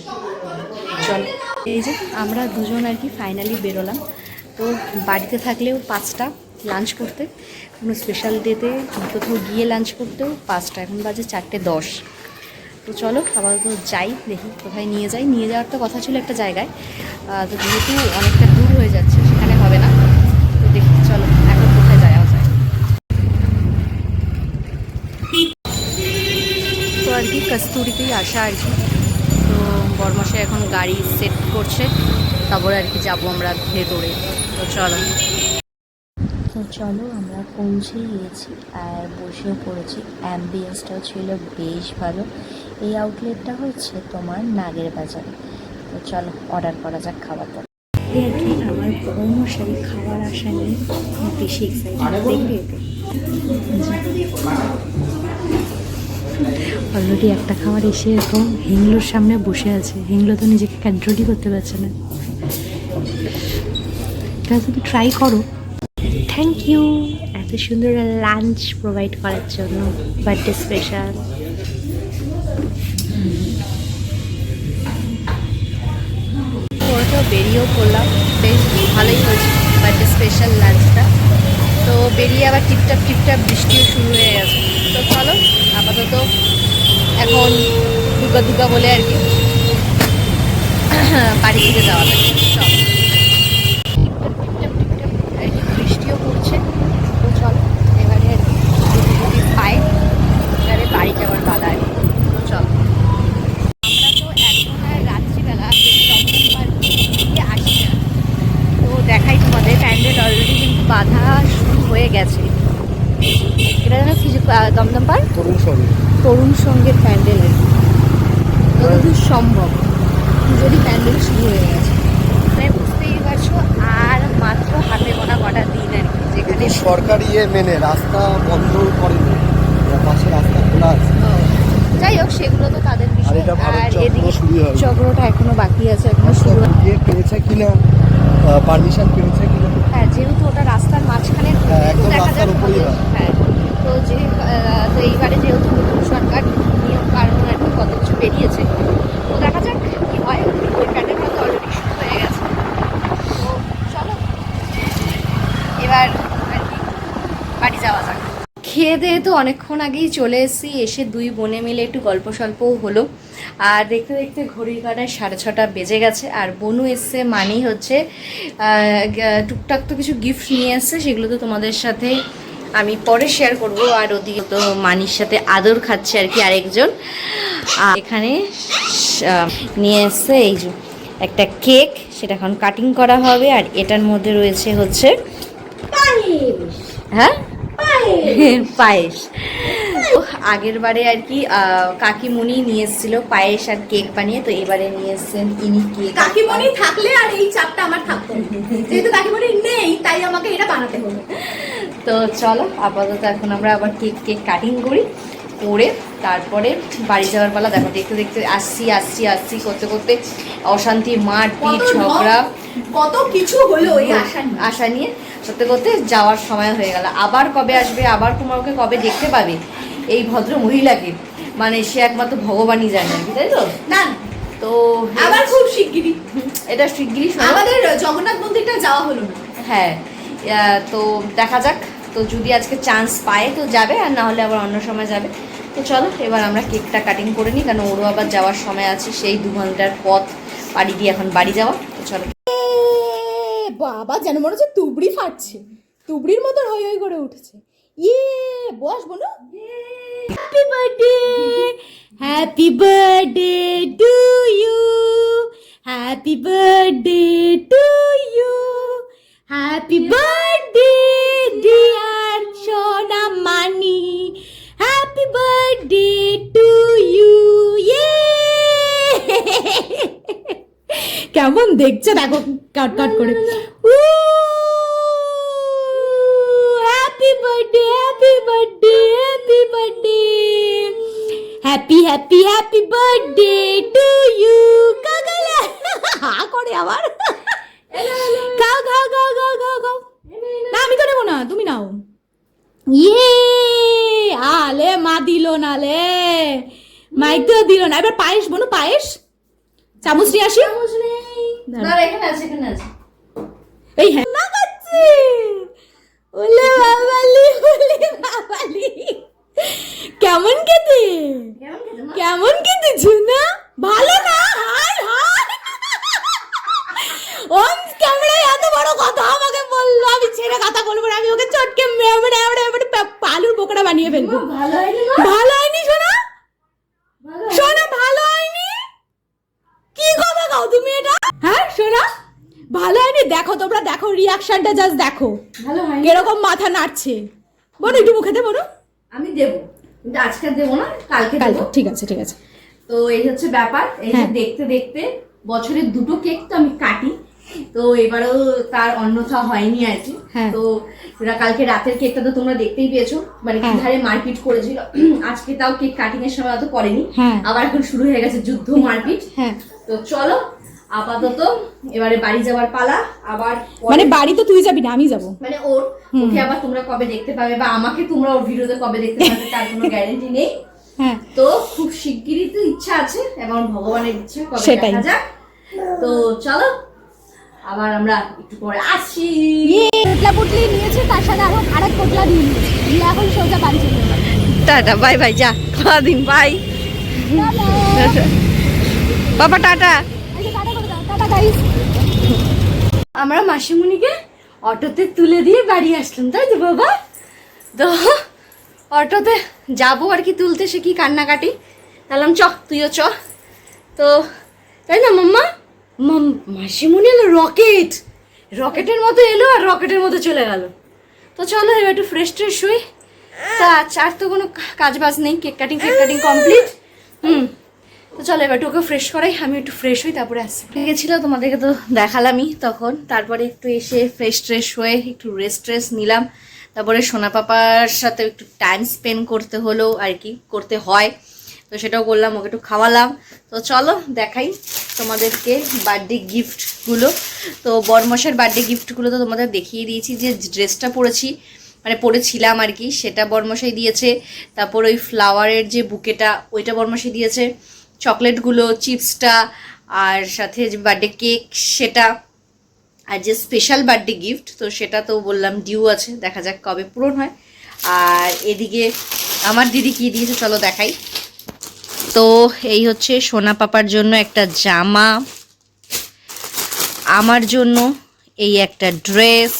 চলো, এই যে আমরা দুজন আর কি ফাইনালি বেরোলাম। তো বাড়িতে থাকলেও 5টা লাঞ্চ করতে, কোনো স্পেশাল ডেতে কোথাও গিয়ে লাঞ্চ করতেও 5টা, এখন বাজে 4:10। তো চলো আপাতত যাই, দেখি কোথায় নিয়ে যাই। নিয়ে যাওয়ার তো কথা ছিল একটা জায়গায়, তো যেহেতু অনেকটা দূর হয়ে যাচ্ছে সেখানে হবে না। তো দেখি চলো এখন কোথায় যাওয়া যায়। তো আর কি কস্তুরিতেই আসা আর কি। তো বরমাসে এখন গাড়ি সেট করছে, তারপরে আর কি যাবো আমরা ভেতরে। তো চলো আমরা পৌঁছে গিয়েছি আর বসেও পড়েছি। অ্যাম্বিয়েন্সটাও ছিল বেশ ভালো। এই আউটলেটটা হচ্ছে তোমার নাগের বাজারে। তো চলো অর্ডার করা যাক খাবার দাবার। এই আর কি আমার বরমশাই খাবার আসা নিয়ে বেশি এক্সাইটেড, দেখবে এতে অলরেডি একটা খাবার এসে এরকম হিংলোর সামনে বসে আছে। হিংলো তো নিজেকে কন্ট্রোলই করতে পারছে না। এটা তুমি ট্রাই করো। থ্যাংক ইউ এত সুন্দর লাঞ্চ প্রোভাইড করার জন্য, বার্থডে স্পেশাল। তো বেরিয়েও পড়লাম, বেশ ভালোই হয়েছে বার্থডে স্পেশাল লাঞ্চটা। তো বেরিয়ে আবার টিপটাপ বৃষ্টিও শুরু হয়ে গেছে। তো চলো আপাতত এখন দুর্গা বলে আর কি বাড়ি থেকে যাওয়া লাগে। চলো, বৃষ্টিও পড়ছে। তো চলো এবারে আর কি যদি পাই এবারে বাড়ি যাওয়ার পালা আর কি। তো চলো, আমরা তো এখন আর রাত্রিবেলা দিয়ে আসি না। তো দেখাই তোমাদের, প্যান্ডেল অলরেডি কিন্তু বাঁধা শুরু হয়ে গেছে। এটা যেন কিছু দমদম পার তরুণ সঙ্গের প্যান্ডেল আর কি, যতদূর সম্ভব যদি প্যান্ডেল শুরু হয়ে গেছে। মানে বুঝতেই পারছো আর মাত্র হাতে গোনা কটা দিন আর কি, যেখানে সরকার মেনে রাস্তা বন্ধ করেনি, পাশে রাস্তা খোলা আছে। যাই হোক সেগুলো তো তাদের বিষয়। আর এদিকে চক্রটা এখনো বাকি আছে, এখনো শুরু পেয়েছে কিনা, পারমিশন পেয়েছে কিনা। হ্যাঁ, যেহেতু ওটা রাস্তার মাঝখানে দেখা যায়। হ্যাঁ, তো তো এইবারে যেহেতু নতুন সরকার নিয়ম কারণ আর কি কত কিছু বেরিয়েছে, তো দেখা যাক কি হয়। ওই প্যাটার্নটা তো অলরেডি শুরু হয়ে গেছে। তো চলো এবার আর কি বাড়ি যাওয়া যাক। খেয়ে দিয়ে তো অনেকক্ষণ আগেই চলে এসেছি, এসে দুই বোনে মিলে একটু গল্প সল্পও হলো। আর দেখতে দেখতে ঘড়ির কাঁটায় 6:30 বেজে গেছে। আর বনু এসছে মানেই হচ্ছে টুকটাক তো কিছু গিফট নিয়ে এসছে, সেগুলো তো তোমাদের সাথে আমি পরে শেয়ার করব। আর ওদিকে তো মানির সাথে আদর খাচ্ছে আর কি আরেকজন। আর এখানে নিয়ে এসছে এই যে একটা কেক, সেটা এখন কাটিং করা হবে। আর এটার মধ্যে রয়েছে হচ্ছে হ্যাঁ পায়েস। আগের বারে আর কি কাকিমণি নিয়ে এসেছিল পায়েস আর কেক বানিয়ে, তো এবারে নিয়ে এসেছেন ইনি কেক। কাকিমণি থাকলে আর এই চাপটা আমার থাকতো না, যেহেতু কাকিমণি নেই তাই আমাকে এটা বানাতে হলো। তো চলো আপাতত এখন আমরা আবার কেক কাটিং করি, করে তারপরে বাড়ি যাওয়ার পালা। দেখো দেখতে দেখতে আসছি করতে করতে অশান্তি, মারপিট, ঝগড়া, কত কিছু হলো এই আশা নিয়ে করতে করতে যাওয়ার সময় হয়ে গেল। আবার কবে আসবে, আবার তোমাকে কবে দেখতে পাবে এই ভদ্র মহিলাকে, মানে সে একমাত্র ভগবানই জানে আর কি, তাই তো না। তো আবার খুব শিগগিরই, এটা শিগগিরই আমাদের জগন্নাথ মন্দিরটা যাওয়া হলো না। হ্যাঁ, তো দেখা যাক। তো যদি আজকে চান্স পায় তো যাবে, আর না হলে আবার অন্য সময় যাবে। তো চলো এবার আমরা কেকটা কাটিং করে নিই, কারণ ওরও আবার যাওয়ার সময় আছে, সেই 2 ঘন্টার পথ পাড়ি দিয়ে এখন বাড়ি যাওয়া। তো চলো। বাবা যেন মনে হচ্ছে তুবড়ি ফাটছে, তুবড়ির মতো হই হই করে উঠেছে। বস বলো। Happy birthday, happy birthday to you, happy birthday to you, happy birthday dear সোনা মানি, হ্যাপি বার্থডে টু ইউ। কেমন দেখছে দেখো কাট কাট করে। Happy birthday, happy birthday, happy birthday. Happy happy happy birthday to you কাকালা হা করে আবার খাও খাও খাও খাও খাও খাও না আমি তো নেবো না তুমি নাও ইয়ে আলে মা দিল না লে মাই তো দিল না এবার পায়েস বলো পায়েস চামচ নিয়ে আসি এখানে আছে এই হ্যাঁ না খাচ্ছি ওলে বাবালি কেমন খেতে কেমন খেতে না ভালো না হাই হাই অন ক্যামেরায় এত বড় কথা আমাকে বললো আমি ছেড়ে কথা বলবো না আমি ওকে চটকে আলুর বোকরা বানিয়ে ফেলবো ভালো হয়নি সোনা সোনা ভালো হয়নি কি কথা খাও তুমি এটা হ্যাঁ সোনা ভালো হয়নি দেখো তোমরা দেখো রিয়াকশনটা জাস্ট দেখো ভালো হয় এরকম মাথা নাড়ছে বলো একটু মুখে দে বলো আমি দেবো কিন্তু আজকে দেবো না কালকে কালকে দেবো ঠিক আছে ঠিক আছে তো এই হচ্ছে ব্যাপার এই যে হ্যাঁ। দেখতে দেখতে বছরের 2টো কেক তো আমি কাটি তো এবারেও তার অন্যথা হয়নি আর কি হ্যাঁ। তো কালকে রাতের কেকটা তো তোমরা দেখতেই পেয়েছো মানে কি হ্যাঁ। ধারে মারপিট করেছিল আজকে তাও কেক কাটিং এর সময় অত করেনি হ্যাঁ। আবার এখন শুরু হয়ে গেছে যুদ্ধ মারপিট হ্যাঁ তো চলো আপাতত এবারে বাড়ি যাওয়ার পালা আবার মানে বাড়ি তো তুই যাবি না আমি যাবো মানে ওকে আবার তোমরা কবে দেখতে পাবে বা আমাকে তোমরা ওর ভিডিওতে কবে দেখতে পাবে তার কোনো গ্যারান্টি নেই হ্যাঁ তো খুব শিগগিরই তো ইচ্ছা আছে এবং ভগবানের ইচ্ছা কবে সেটাই। দেখা যাক তো চলো আবার আমরা একটু পরে আসছি পোটলা পুটলি নিয়েছে তার সাথে আরো আরেক পোটলা দিয়ে নিয়ে এখন সোজা বাড়ি চলে যাবে টাটা বাই বাই যা দিন বাই বাবা টাটা টাটা গাইস আমরা মাসিমণিকে অটোতে তুলে দিয়ে বাড়ি আসলাম তাই তো বাবা তো অটোতে যাবো আর কি তুলতে সে কি কান্নাকাটি তাহলে চ তুইও চ তো তাই না মাম্মা মাসিমণি এলো রকেটের মতো এলো আর রকেটের মতো চলে গেল তো চলো এবার একটু ফ্রেশ ট্রেশ হই তা আর তো কোনো কাজ বাজ নেই কেক কাটিং কমপ্লিট তো চলো এবার একটু ওকে ফ্রেশ করাই আমি একটু ফ্রেশ হই তারপরে আসছি গেছিলো তোমাদেরকে তো দেখালামই তখন তারপরে একটু এসে ফ্রেশ ট্রেশ হয়ে একটু রেস্ট নিলাম তারপরে সোনা পাপার সাথে একটু টাইম স্পেন্ড করতে হলো আর কি করতে হয় তো সেটাও করলাম ওকে একটু খাওয়ালাম তো চলো দেখাই তোমাদেরকে বার্থডে গিফটগুলো তো বরমশের বার্থডে গিফটগুলো তো তোমাদের দেখিয়ে দিয়েছি যে ড্রেসটা পরেছি মানে পরেছিলাম আর কি সেটা বরমশাই দিয়েছে তারপর ওই ফ্লাওয়ারের যে বুকেটা ওইটা বরমশাই দিয়েছে চকলেটগুলো চিপসটা আর সাথে যে বার্থডে কেক সেটা আর যে স্পেশাল বার্থডে গিফট তো সেটা তো বললাম ডিউ আছে দেখা যাক কবে পূরণ হয় আর এদিকে আমার দিদি কি দিয়েছে চলো দেখাই তো এই হচ্ছে সোনা পাপার জন্য একটা জামা আমার জন্য এই একটা ড্রেস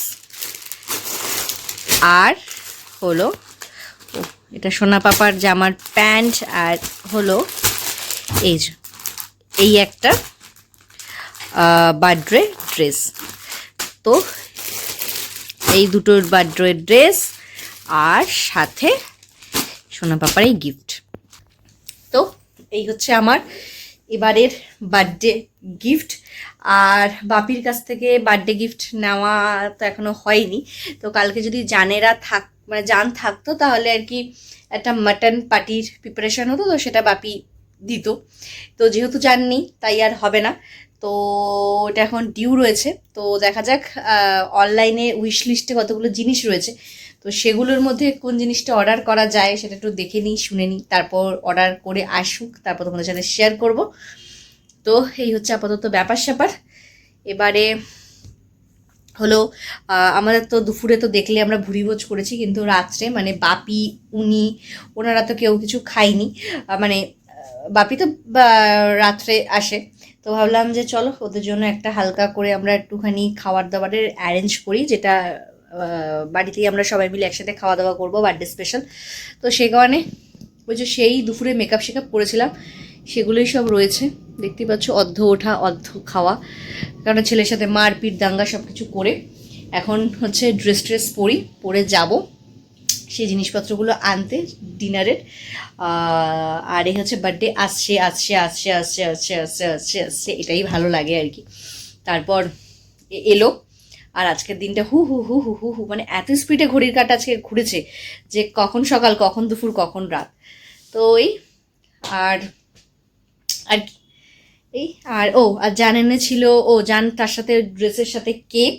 আর হলো এটা সোনা পাপার জামার প্যান্ট আর হলো এই একটা বার্থডে ড্রেস তো এই দুটোর বার্থডে ড্রেস আর সাথে সোনা পাপার এই গিফট তো এই হচ্ছে আমার এবারের বার্থডে গিফট আর বাপির কাছ থেকে বার্থডে গিফট নেওয়া তো এখনো হয়নি তো কালকে যদি জান থাকতো তাহলে আর কি একটা মাটন পার্টির প্রিপারেশন হতো তো সেটা বাপি দিত তো যেহেতু জাননি তাই আর হবে না তো এটা এখন ডিউ রয়েছে তো দেখা যাক অনলাইনে উইশ লিস্টে কতগুলো জিনিস রয়েছে তো সেগুলোর মধ্যে কোন জিনিসটা অর্ডার করা যায় সেটা একটু দেখে নিই শুনে নিই তারপর অর্ডার করে আসুক তারপর তোমাদের সাথে শেয়ার করব তো এই হচ্ছে আপাতত ব্যাপার এবারে হলো আমাদের তো দুপুরে তো দেখলে আমরা ভুরিভোজ করেছি কিন্তু রাত্রে মানে বাপি ওনারা তো কেউ কিছু খায়নি মানে বাপি তো রাত্রে আসে তো ভাবলাম যে চলো ওদের জন্য একটা হালকা করে আমরা একটুখানি খাবার দাবারের অ্যারেঞ্জ করি যেটা বাড়িতেই আমরা সবাই মিলে একসাথে খাওয়া দাওয়া করবো বার্থডে স্পেশাল তো সেই কারণে ওই যে সেই দুপুরে মেকআপ করেছিলাম সেগুলোই সব রয়েছে দেখতেই পাচ্ছ অর্ধ ওঠা অর্ধ খাওয়া কারণ ছেলের সাথে মারপিট দাঙ্গা সব কিছু করে এখন হচ্ছে ড্রেস পরে যাব সেই জিনিসপত্রগুলো আনতে ডিনারের আর এই হচ্ছে বার্থডে আসছে এটাই ভালো লাগে আর কি তারপর এলো আর আজকের দিনটা হু হু হু হু হু হু মানে এত স্পিডে ঘড়ির কাঁটা আজকে ঘুরেছে যে কখন সকাল কখন দুপুর কখন রাত তো ওই আর আর কি এই আর আর জান এনেছিল, জান তার সাথে ড্রেসের সাথে কেক,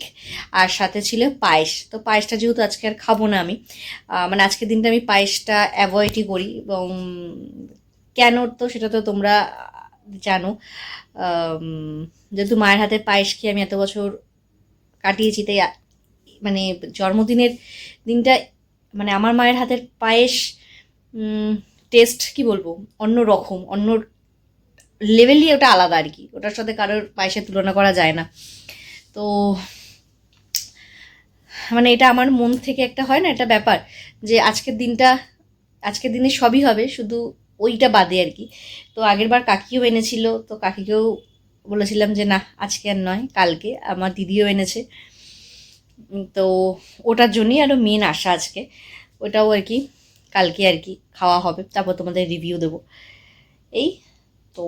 আর সাথে ছিল পায়েস। তো পায়েসটা যেহেতু আজকে আর খাবো না আমি, মানে আজকের দিনটা আমি পায়েসটা অ্যাভয়েডই করি, এবং কেন তো সেটা তো তোমরা জানো। যেহেতু মায়ের হাতের পায়েস খেয়ে আমি এত বছর কাটিয়েছি, তাই মানে জন্মদিনের দিনটা মানে আমার মায়ের হাতের পায়েস টেস্ট কি বলবো, অন্য রকম, অন্য লেভেলই ওটা আলাদা আর কি, ওটার সাথে কারোর পায়েসের তুলনা করা যায় না। তো মানে এটা আমার মন থেকে একটা হয় না, একটা ব্যাপার যে আজকের দিনে সবই হবে, শুধু ওইটা বাদে আর কি। তো আগের বার কাকিও এনেছিল, তো কাকিকেও বলেছিলাম যে না আজকে আর নয়, কালকে। আমার দিদিও এনেছে, তো ওটার জন্যই আরও মেন আশা আজকে। ওটাও আর কি কালকে আর কি খাওয়া হবে, তারপর তোমাদের রিভিউ দেবো। এই তো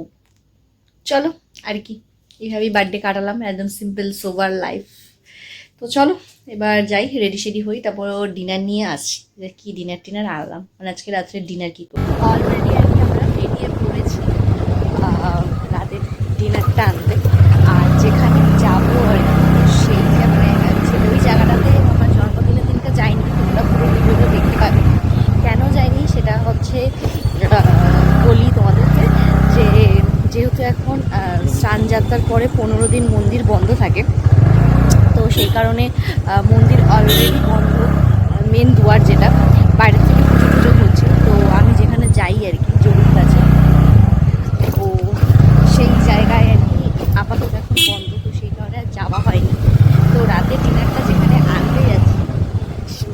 চলো আর কি, এইভাবেই বার্থডে কাটালাম, একদম সিম্পল সোবার লাইফ। তো চলো এবার যাই, রেডি সেডি হই, তারপর ডিনার নিয়ে আসি যে কী ডিনার আনলাম, মানে আজকে রাত্রে ডিনার কী করবো। অলরেডি আর কি আমরা বেরিয়ে পড়েছি রাতের ডিনারটা আনতে, আর যেখানে যাবো আর কি সেই মানে ওই জায়গাটাতে আমার জন্মদিনের দিনটা যাইনি, তোমরা পুরো ভিডিওটা দেখতে পাবে। কেন যাইনি সেটা হচ্ছে বলি তোমাদেরকে, যে যেহেতু এখন স্নানযাত্রার পরে 15 দিন মন্দির বন্ধ থাকে, তো সেই কারণে মন্দির অলরেডি বন্ধ, মেন দুয়ার যেটা, বাইরে থেকে পুজো হচ্ছে। তো আমি যেখানে যাই আর কি জমির কাছে, তো সেই জায়গায় আর কি আপাতত এখন বন্ধ, তো সেই কারণে আর যাওয়া হয়নি। তো রাতে ডিনারটা যেখানে আনতে যাচ্ছি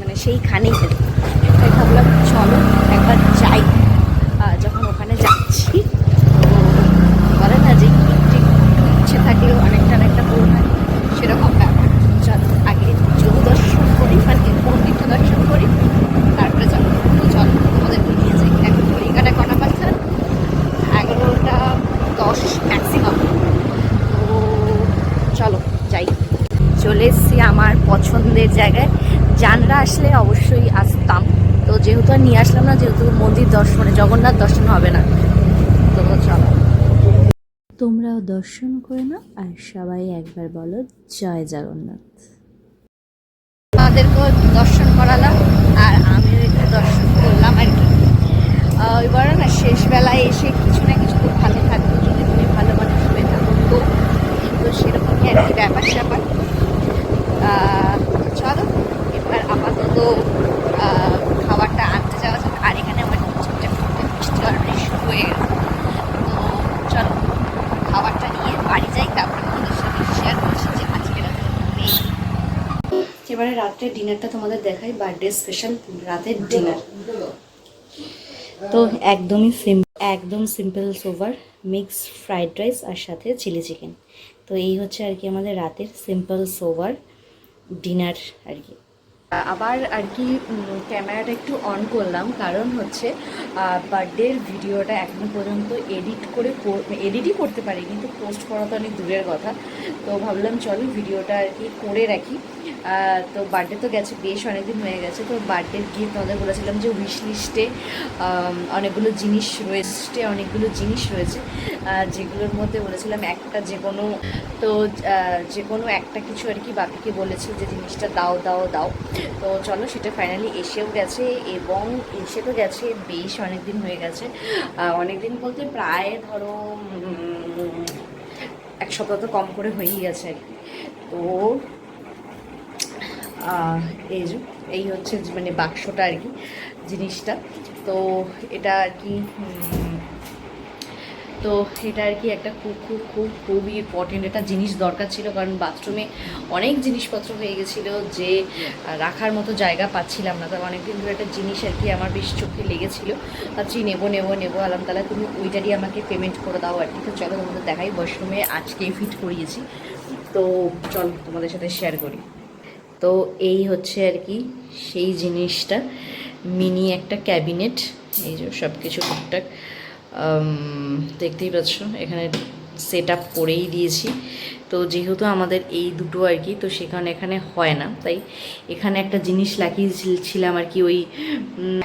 মানে সেইখানেই তাই ভাবলাম চলো একবার যাই। যখন ওখানে যাচ্ছি তো বলে না যে ইচ্ছে থাকলেও অনেকটা পুরো হয়, সেরকম ব্যাপার। চলো আগে যোগ দর্শন করি, মানে মন্দিরটা দর্শন করি, তারপরে চলো। তো চলো তোমাদেরকে নিয়ে যাই। এখন ঘড়িকাটা কটা বাজছে, 11:10 ম্যাক্সিমাম। তো চলো যাই। চলে এসছি আমার পছন্দের জায়গায়, জানরা আসলে অবশ্যই আসতাম, তো যেহেতু আর নিয়ে আসলাম না, যেহেতু মন্দির দর্শনে জগন্নাথ দর্শন হবে না, তো চলো তোমরাও দর্শন করে নাও, আর সবাই একবার বলো জয় জগন্নাথ। আমাদেরকেও দর্শন করালাম, আর আমিও একটু দর্শন করলাম আর কি। এবার না শেষবেলায় এসে কিছু না কিছু তো ভালো থাকতো, যদি তুমি ভালো মানুষ হয়ে থাকো, তো সেরকমই আর কি ব্যাপার স্যাপার। চলো এবার আপাতত খাবারটা আনতে যাওয়া যাক। আর এখানে আমার বৃষ্টি অলরেডি শুরু হয়ে গেছে, তো চলো খাবারটা নিয়ে বাড়ি যাই, তারপরে তোমাদের সাথে শেয়ার করছি যে আজকে রাতে নেই। এবারে রাত্রে ডিনারটা তোমাদের দেখাই, বার্থডে স্পেশাল রাতের ডিনার। তো একদম সিম্পল সোভার মিক্স ফ্রাইড রাইস আর সাথে চিলি চিকেন। তো এই হচ্ছে আর কি আমাদের রাতের সিম্পল সোভার ডিনার আর কি। আবার আর কি ক্যামেরাটা একটু অন করলাম, কারণ হচ্ছে বার্থডের ভিডিওটা এখনো পর্যন্ত এডিটই করতে পারি, কিন্তু পোস্ট করা তো অনেক দূরের কথা। তো ভাবলাম চলো ভিডিওটা আর কি করে রাখি। তো বার্থডে তো গেছে, বেশ অনেকদিন হয়ে গেছে। তো বার্থডের গিফট তোমাদের বলেছিলাম যে উইশ লিস্টে অনেকগুলো জিনিস রয়েছে, যেগুলোর মধ্যে বলেছিলাম একটা যে কোনো একটা কিছু আর কি বাপিকে বলেছি যে জিনিসটা দাও। তো চলো সেটা ফাইনালি এসেও গেছে, এবং এসে তো গেছে বেশ অনেক দিন হয়ে গেছে। অনেক দিন বলতে প্রায় ধরো 1 সপ্তাহ তো কম করে হয়েই গেছে আর কি। তো এই হচ্ছে মানে বাক্সটা আর কি, জিনিসটা। তো এটা আর কি একটা খুবই ইম্পর্টেন্ট একটা জিনিস দরকার ছিল, কারণ বাথরুমে অনেক জিনিসপত্র হয়ে গেছিলো যে রাখার মতো জায়গা পাচ্ছিলাম না। তো অনেকদিন ধরে একটা জিনিস আর কি আমার বেশ চোখে লেগেছিলো, ভাবছি নেবো আলাম, তাহলে তুমি ওইটারই আমাকে পেমেন্ট করে দাও আর কি। তো চলো তোমাদের দেখাই, ওয়াশরুমে আজকেই ফিট করিয়েছি, তো চলো তোমাদের সাথে শেয়ার করি। তো এই হচ্ছে আর কি সেই জিনিসটা, মিনি একটা ক্যাবিনেট, এই যে সব কিছু টুকটাক দেখতেই পাচ্ছ। এখানে সেট আপ করেই দিয়েছি। তো যেহেতু আমাদের এই দুটো আর কি, তো সেখানে এখানে হয় না, তাই এখানে একটা জিনিস লাগিয়েছিলাম আর কি, ওই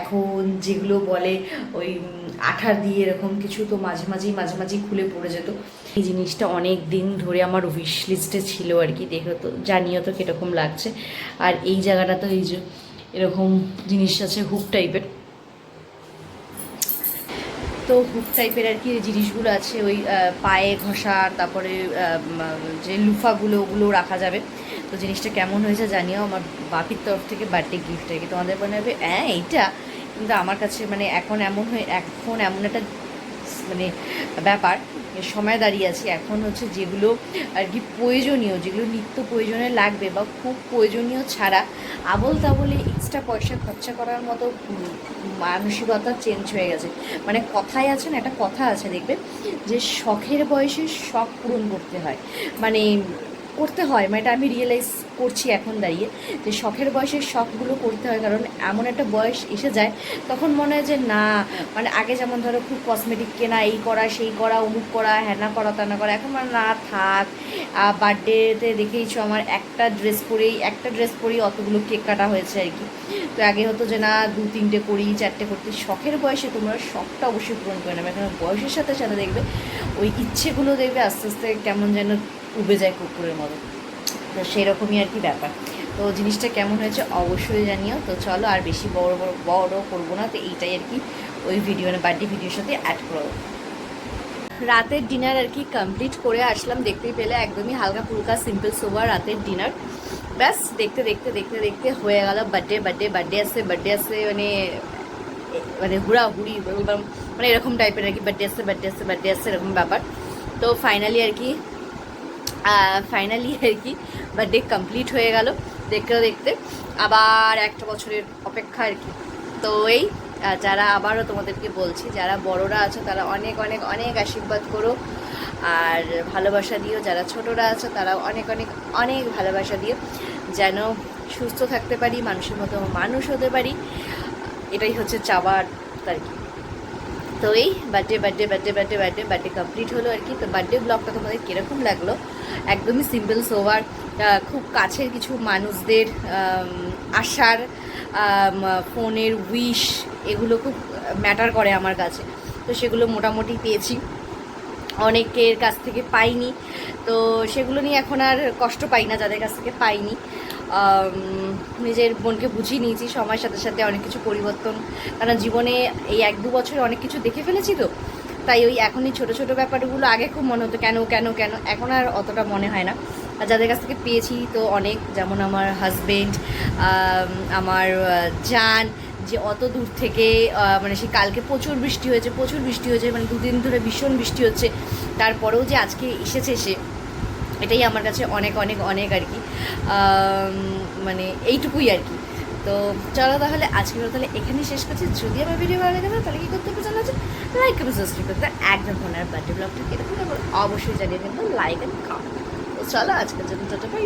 এখন যেগুলো বলে ওই আঠার দিয়ে এরকম কিছু, তো মাঝে মাঝেই খুলে পড়ে যেত। এই জিনিসটা অনেক দিন ধরে আমার উইশ লিস্টে ছিল আর কি, দেখো তো জানিও তো কীরকম লাগছে। আর এই জায়গাটা তো এই যে এরকম জিনিস আছে হুক টাইপের, তো হুক টাইপের আর কি জিনিসগুলো আছে, ওই পায়ে ঘষার, তারপরে যে লুফাগুলো ওগুলো রাখা যাবে। তো জিনিসটা কেমন হয়েছে জানিও, আমার বাপির তরফ থেকে বার্থডে গিফট আর কি। তোমাদের মনে হবে এইটা, কিন্তু আমার কাছে মানে এখন এমন একটা মানে ব্যাপার, সময় দাঁড়িয়ে আছি এখন হচ্ছে যেগুলো আর কি প্রয়োজনীয়, যেগুলো নিত্য প্রয়োজনে লাগবে বা খুব প্রয়োজনীয় ছাড়া আবল তাবলে এক্সট্রা পয়সা খরচা করার মতো মানসিকতা চেঞ্জ হয়ে গেছে। মানে কথায় আছে না, একটা কথা আছে দেখবে, যে শখের বয়সে শখ পূরণ করতে হয়, মানে এটা আমি রিয়েলাইজ করছি এখন দাঁড়িয়ে, যে শখের বয়সের শখগুলো করতে হয়। কারণ এমন একটা বয়স এসে যায় তখন মনে হয় যে না, মানে আগে যেমন ধরো খুব কসমেটিক কেনা, এই করা সেই করা, অমুক করা, হ্যানা করা তানা করা, এখন মানে না থাক। বার্থডেতে দেখেইছো আমার একটা ড্রেস পরেই অতগুলো কেক কাটা হয়েছে আর কি। তো আগে হতো যে না 2-3টে করি, 4টে করতে। শখের বয়সে তোমরা শখটা অবশ্যই পূরণ করে নেবে, কারণ বয়সের সাথে সাথে দেখবে ওই ইচ্ছেগুলো দেখবে আস্তে আস্তে কেমন যেন উবে যায় কুকুরের মতো। তো সেরকমই আর কি ব্যাপার। তো জিনিসটা কেমন হয়েছে অবশ্যই জানিও। তো চলো আর বেশি বড় করবো না, তো এইটাই আর কি ওই ভিডিও না বার্থডে ভিডিওর সাথে অ্যাড করবো। রাতের ডিনার আর কি কমপ্লিট করে আসলাম, দেখতেই পেলে একদমই হালকা ফুলকা সিম্পল সোবার রাতের ডিনার। ব্যাস দেখতে হয়ে গেল বার্থডে আসছে মানে হুড়াহুড়ি বললাম, মানে এরকম টাইপের আর কি, বার্থডে আসছে এরকম ব্যাপার। তো ফাইনালি আর কি বার্থডে কমপ্লিট হয়ে গেল দেখতে আবার একটা বছরের অপেক্ষা আর কি। তো এই যারা আবারও তোমাদেরকে বলছি, যারা বড়রা আছো তারা অনেক অনেক অনেক আশীর্বাদ করো আর ভালোবাসা দিও, যারা ছোটরা আছো তারা অনেক অনেক অনেক ভালোবাসা দিও, যেন সুস্থ থাকতে পারি, মানুষের মতো মানুষ হতে পারি, এটাই হচ্ছে চাওয়ার আর কি। তো এই বার্থডে কমপ্লিট হলো আর কি। তো বার্থডে ব্লগটা তোমাদের কীরকম লাগলো, একদমই সিম্পল সোভার, খুব কাছের কিছু মানুষদের আশার ফোনের উইশ, এগুলো খুব ম্যাটার করে আমার কাছে। তো সেগুলো মোটামুটি পেয়েছি, অনেকের কাছ থেকে পাইনি, তো সেগুলো নিয়ে এখন আর কষ্ট পাই না যাদের কাছ থেকে পাইনি। নিজের মনকে বুঝিয়ে নিয়েছি সময়ের সাথে সাথে অনেক কিছু পরিবর্তন, কারণ জীবনে এই 1-2 বছরে অনেক কিছু দেখে ফেলেছি, তো তাই ওই এখনই ছোটো ব্যাপারগুলো আগে খুব মনে হতো কেন, এখন আর অতটা মনে হয় না। আর যাদের কাছ থেকে পেয়েছি তো অনেক, যেমন আমার হাজবেন্ড, আমার জান, যে অত দূর থেকে মানে সে কালকে প্রচুর বৃষ্টি হয়েছে, মানে 2 দিন ধরে ভীষণ বৃষ্টি হচ্ছে, তারপরেও যে আজকে এসেছে সে, এটাই আমার কাছে অনেক অনেক অনেক আর কি, মানে এইটুকুই আর কি। তো চলো তাহলে আজকের তাহলে এখানেই শেষ করছি। যদি আমার ভিডিও ভালো লাগে তাহলে কী করতে হবে জানা আছে, লাইক এবং সাবস্ক্রাইব করতে একদম ফোনের বার্থডে ব্লগটা কীরকম অবশ্যই জানিয়ে কিন্তু লাইক অ্যান্ড কমেন্ট। তো চলো আজকের জন্য টাটা বাই।